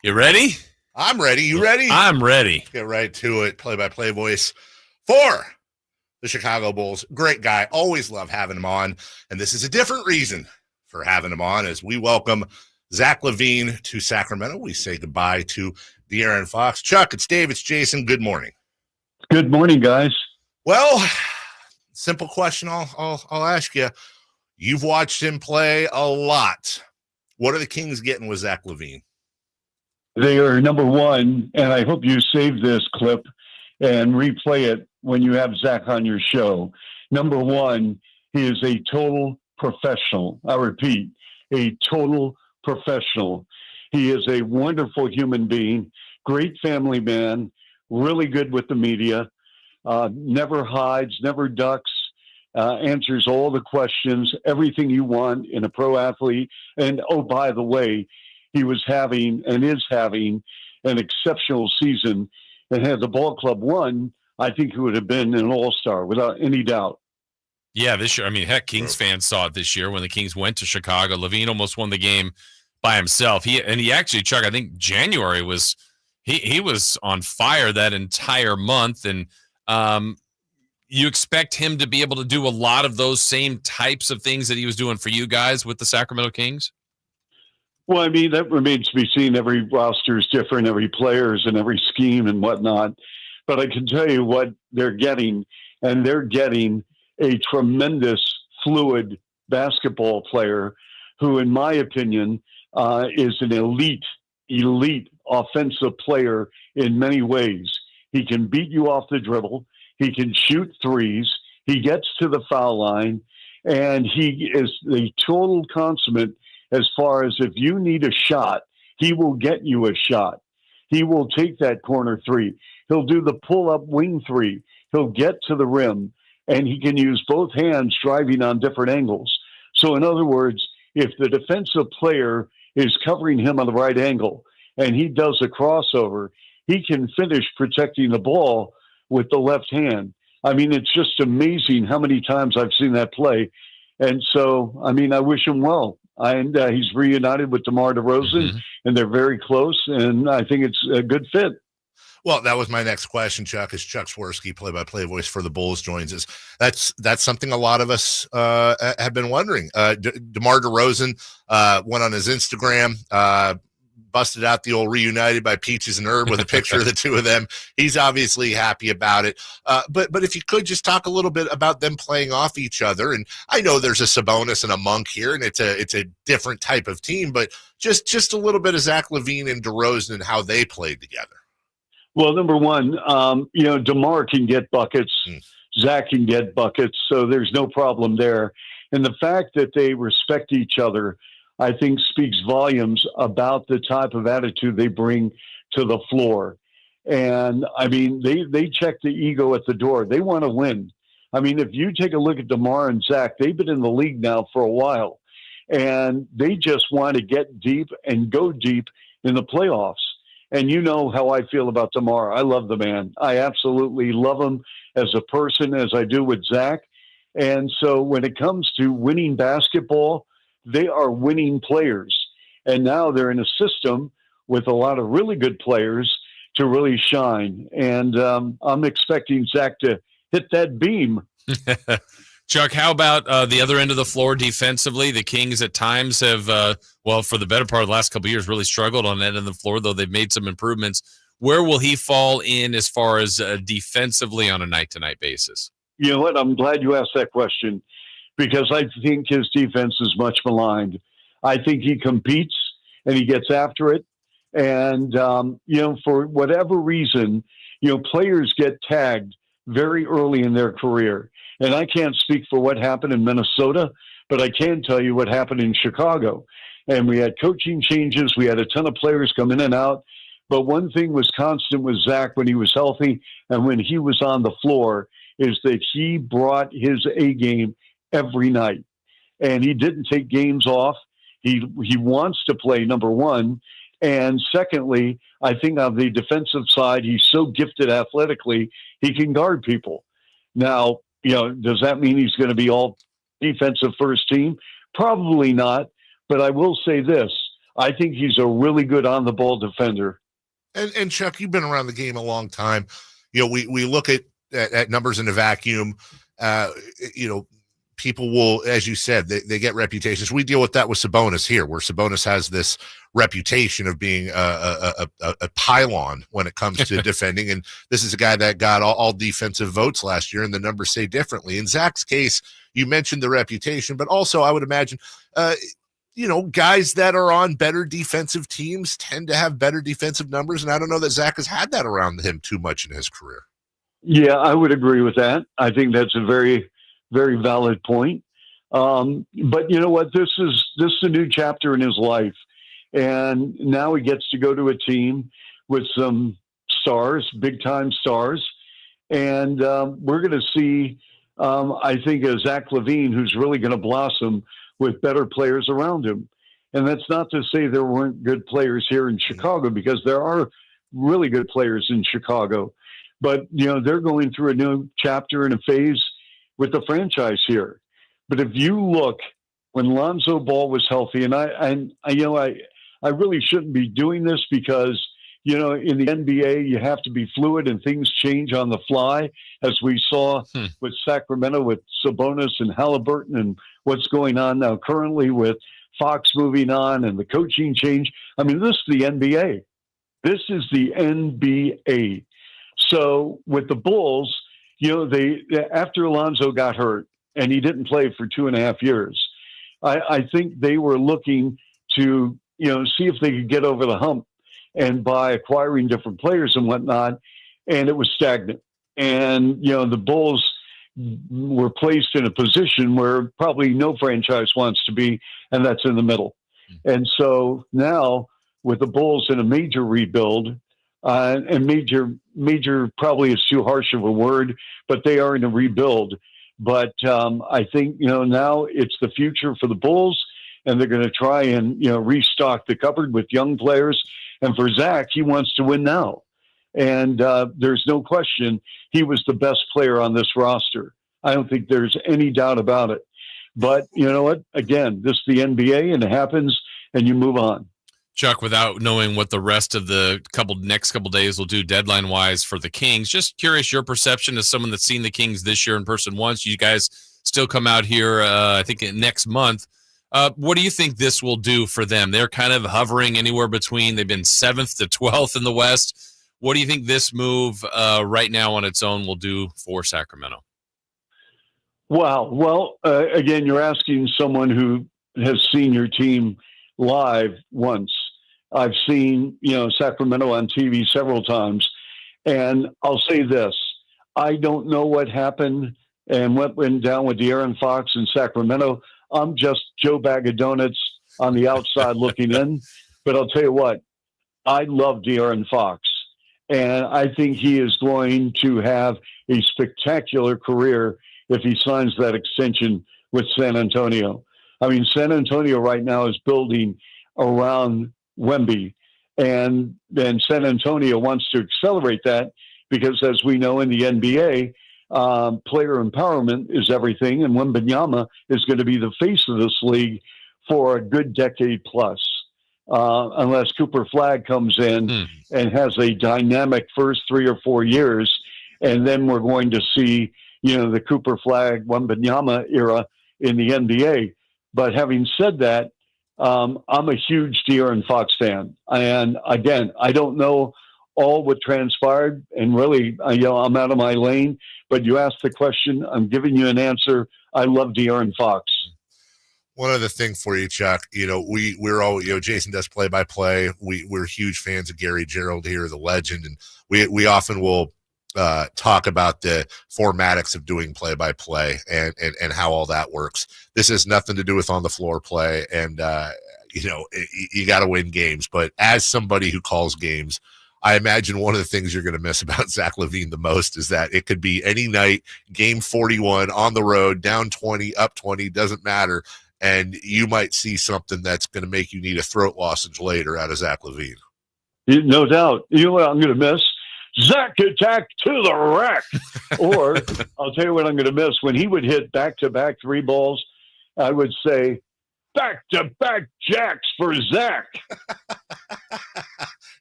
You ready? I'm ready. You ready? I'm ready. Let's get right to it. Play-by-play voice for the Chicago Bulls. Great guy. Always love having him on. And this is a different reason for having him on as we welcome Zach LaVine to Sacramento. We say goodbye to De'Aaron Fox. Chuck, it's Dave, it's Jason. Good morning. Good morning, guys. Well, simple question I'll ask you. You've watched him play a lot. What are the Kings getting with Zach LaVine? They are number one, and I hope you save this clip and replay it when you have Zach on your show. Number one, he is a total professional. I repeat, a total professional. He is a wonderful human being, great family man, really good with the media, never hides, never ducks, answers all the questions, everything you want in a pro athlete. And, oh, by the way, he was having and is having an exceptional season. And had the ball club won, I think he would have been an all-star without any doubt. Yeah, this year. I mean, heck, Kings fans saw it this year when the Kings went to Chicago. LaVine almost won the game by himself. He actually, Chuck, I think January was he was on fire that entire month. And you expect him to be able to do a lot of those same types of things that he was doing for you guys with the Sacramento Kings? Well, I mean, that remains to be seen. Every roster is different, every player is in every scheme and whatnot. But I can tell you what they're getting, and they're getting a tremendous, fluid basketball player who, in my opinion, is an elite offensive player in many ways. He can beat you off the dribble. He can shoot threes. He gets to the foul line, and he is the total consummate as far as if you need a shot, he will get you a shot. He will take that corner three. He'll do the pull-up wing three. He'll get to the rim, and he can use both hands driving on different angles. So in other words, if the defensive player is covering him on the right angle and he does a crossover, he can finish protecting the ball with the left hand. I mean, it's just amazing how many times I've seen that play. And so, I mean, I wish him well. And he's reunited with DeMar DeRozan, and they're very close, and I think it's a good fit. Well, that was my next question, Chuck, as Chuck Swirsky, play-by-play voice for the Bulls, joins us. That's something a lot of us have been wondering. DeMar DeRozan went on his Instagram, busted out the old reunited by Peaches and Herb with a picture of the two of them. He's obviously happy about it. But if you could just talk a little bit about them playing off each other. And I know there's a Sabonis and a Monk here, and it's a different type of team, but just a little bit of Zach LaVine and DeRozan and how they played together. Well, number one, DeMar can get buckets. Zach can get buckets, so there's no problem there. And the fact that they respect each other, I think, speaks volumes about the type of attitude they bring to the floor. And, I mean, they check the ego at the door. They want to win. I mean, if you take a look at DeMar and Zach, they've been in the league now for a while, and they just want to get deep and go deep in the playoffs. And you know how I feel about DeMar. I love the man. I absolutely love him as a person, as I do with Zach. And so when it comes to winning basketball, they are winning players. And now they're in a system with a lot of really good players to really shine. And I'm expecting Zach to hit that beam. Chuck, how about the other end of the floor defensively? The Kings at times have, for the better part of the last couple of years, really struggled on that end of the floor, though they've made some improvements. Where will he fall in as far as defensively on a night-to-night basis? You know what? I'm glad you asked that question, because I think his defense is much maligned. I think he competes and he gets after it. And, for whatever reason, players get tagged very early in their career. And I can't speak for what happened in Minnesota, but I can tell you what happened in Chicago. And we had coaching changes. We had a ton of players come in and out. But one thing was constant with Zach when he was healthy and when he was on the floor is that he brought his A game every night. And he didn't take games off. He wants to play, number one. And secondly, I think on the defensive side, he's so gifted athletically, he can guard people. Now, does that mean he's going to be all defensive first team? Probably not. But I will say this. I think he's a really good on-the-ball defender. And Chuck, you've been around the game a long time. We look at numbers in a vacuum. People will, as you said, they get reputations. We deal with that with Sabonis here, where Sabonis has this reputation of being a pylon when it comes to defending. And this is a guy that got all defensive votes last year, and the numbers say differently. In Zach's case, you mentioned the reputation, but also I would imagine, guys that are on better defensive teams tend to have better defensive numbers. And I don't know that Zach has had that around him too much in his career. Yeah, I would agree with that. I think that's a very, very valid point. But you know what? This is a new chapter in his life. And now he gets to go to a team with some stars, big-time stars. And we're going to see, I think, a Zach LaVine who's really going to blossom with better players around him. And that's not to say there weren't good players here in Chicago, because there are really good players in Chicago. But, they're going through a new chapter and a phase with the franchise here. But if you look, when Lonzo Ball was healthy, and I really shouldn't be doing this because, in the NBA, you have to be fluid and things change on the fly, as we saw with Sacramento with Sabonis and Halliburton, and what's going on now currently with Fox moving on and the coaching change. I mean, this is the NBA. This is the NBA. So with the Bulls, they after Alonzo got hurt and he didn't play for 2.5 years, I think they were looking to, see if they could get over the hump and by acquiring different players and whatnot. And it was stagnant. And, the Bulls were placed in a position where probably no franchise wants to be, and that's in the middle. And so now with the Bulls in a major rebuild, and major probably is too harsh of a word, but they are in a rebuild. But I think, now it's the future for the Bulls, and they're going to try and, restock the cupboard with young players. And for Zach, he wants to win now. And there's no question he was the best player on this roster. I don't think there's any doubt about it. But you know what? Again, this is the NBA, and it happens, and you move on. Chuck, without knowing what the rest of the next couple days will do deadline-wise for the Kings, just curious your perception as someone that's seen the Kings this year in person once. You guys still come out here, I think, next month. What do you think this will do for them? They're kind of hovering anywhere between, they've been 7th to 12th in the West. What do you think this move right now on its own will do for Sacramento? Wow. Well, again, you're asking someone who has seen your team live once. I've seen, Sacramento on TV several times. And I'll say this, I don't know what happened and what went down with De'Aaron Fox in Sacramento. I'm just Joe Bag of Donuts on the outside looking in. But I'll tell you what, I love De'Aaron Fox. And I think he is going to have a spectacular career if he signs that extension with San Antonio. I mean, San Antonio right now is building around Wemby, and then San Antonio wants to accelerate that because, as we know in the NBA, player empowerment is everything, and Wembanyama is going to be the face of this league for a good decade plus, unless Cooper Flagg comes in and has a dynamic first 3 or 4 years, and then we're going to see, the Cooper Flagg Wembanyama era in the NBA. But having said that, I'm a huge De'Aaron Fox fan. And again, I don't know all what transpired, and really, I'm out of my lane, but you asked the question, I'm giving you an answer. I love De'Aaron Fox. One other thing for you, Chuck, we're all, Jason does play-by-play. We're huge fans of Gary Gerald here, the legend. And we often will talk about the formatics of doing play-by-play and how all that works. This has nothing to do with on-the-floor play, and, you got to win games. But as somebody who calls games, I imagine one of the things you're going to miss about Zach LaVine the most is that it could be any night, game 41, on the road, down 20, up 20, doesn't matter, and you might see something that's going to make you need a throat lozenge later out of Zach LaVine. No doubt. You know what I'm going to miss? Zach attack to the rack. Or I'll tell you what I'm going to miss. When he would hit back-to-back 3 balls, I would say, back-to-back jacks for Zach.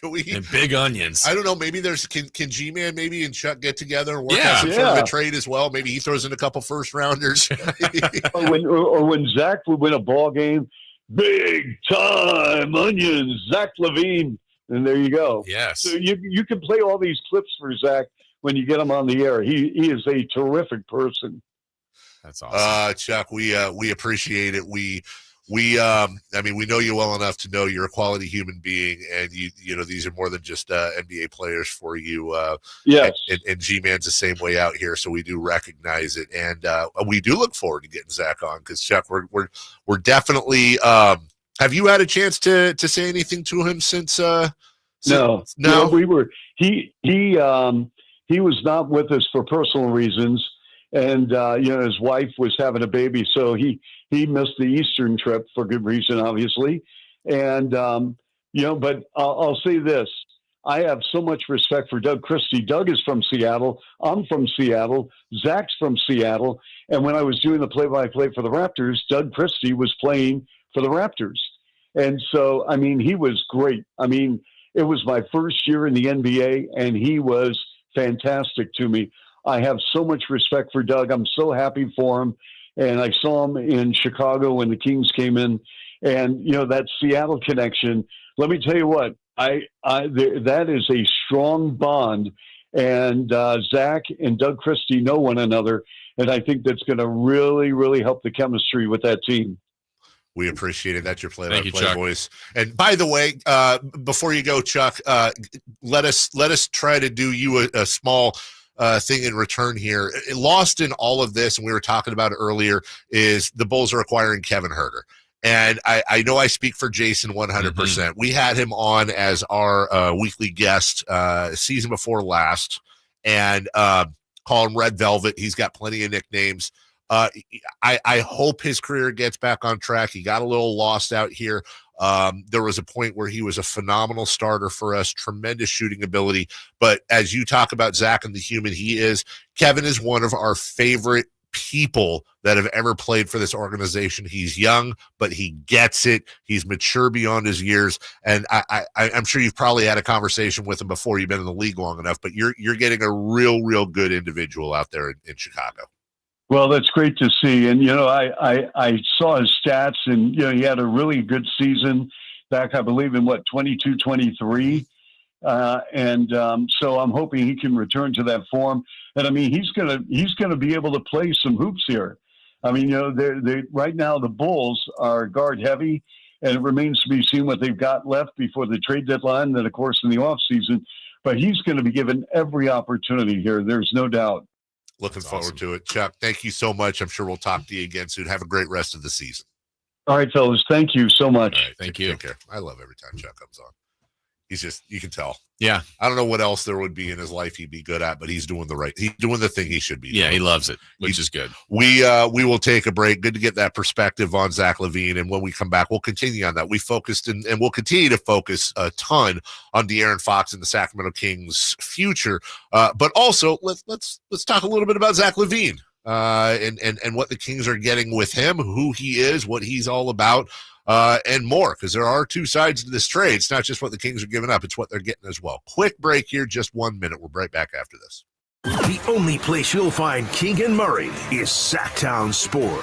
And big onions. I don't know. Maybe can G-Man maybe and Chuck get together and work out some sort of a trade as well? Maybe he throws in a couple first rounders. or when Zach would win a ball game, big time onions, Zach LaVine, and there you go. Yes. So you can play all these clips for Zach when you get him on the air. He is a terrific person. That's awesome. Chuck, we appreciate it. I mean, we know you well enough to know you're a quality human being, and you know these are more than just NBA players for you. Yes, and G-Man's the same way out here, so we do recognize it, and we do look forward to getting Zach on because Chuck, we're definitely. Have you had a chance to say anything to him since? No. We were. He was not with us for personal reasons. And, his wife was having a baby, so he missed the Eastern trip for good reason, obviously. And, but I'll say this. I have so much respect for Doug Christie. Doug is from Seattle. I'm from Seattle. Zach's from Seattle. And when I was doing the play-by-play for the Raptors, Doug Christie was playing for the Raptors. And so, I mean, he was great. I mean, it was my first year in the NBA, and he was fantastic to me. I have so much respect for Doug. I'm so happy for him. And I saw him in Chicago when the Kings came in. And, that Seattle connection, let me tell you what, that is a strong bond. And Zach and Doug Christie know one another. And I think that's going to really, really help the chemistry with that team. We appreciate it. That's your play-by-play Chuck. voice. And by the way, before you go, Chuck, let us try to do you a small thing in return here. Lost in all of this, and we were talking about it earlier, is the Bulls are acquiring Kevin Huerter. And I know I speak for Jason 100%. Mm-hmm. We had him on as our weekly guest season before last, and call him Red Velvet. He's got plenty of nicknames. I hope his career gets back on track. He got a little lost out here. There was a point where he was a phenomenal starter for us, tremendous shooting ability. But as you talk about Zach and the human he is, Kevin is one of our favorite people that have ever played for this organization. He's young, but he gets it. He's mature beyond his years. And I'm sure you've probably had a conversation with him before. You've been in the league long enough, but you're getting a real good individual out there in Chicago. Well, that's great to see. And, I saw his stats, and, he had a really good season back, I believe, in 22, 23. So I'm hoping he can return to that form. And I mean, he's going to be able to play some hoops here. I mean, they right now the Bulls are guard heavy, and it remains to be seen what they've got left before the trade deadline, and then of course in the off season, but he's going to be given every opportunity here. There's no doubt. Looking forward to it. Chuck, thank you so much. I'm sure we'll talk to you again soon. Have a great rest of the season. All right, fellas. Thank you so much. All right, thank you. Take care. I love every time Chuck comes on. He's just, you can tell. Yeah. I don't know what else there would be in his life he'd be good at, but he's doing the thing he should be doing. Yeah, he loves it, which is good. We will take a break. Good to get that perspective on Zach LaVine. And when we come back, we'll continue on that. We focused and we'll continue to focus a ton on De'Aaron Fox and the Sacramento Kings' future. But also let's talk a little bit about Zach LaVine and what the Kings are getting with him, who he is, what he's all about. And more, because there are two sides to this trade. It's not just what the Kings are giving up, it's what they're getting as well. Quick break here, just 1 minute. We'll be right back after this. The only place you'll find Keegan Murray is Sactown Sports.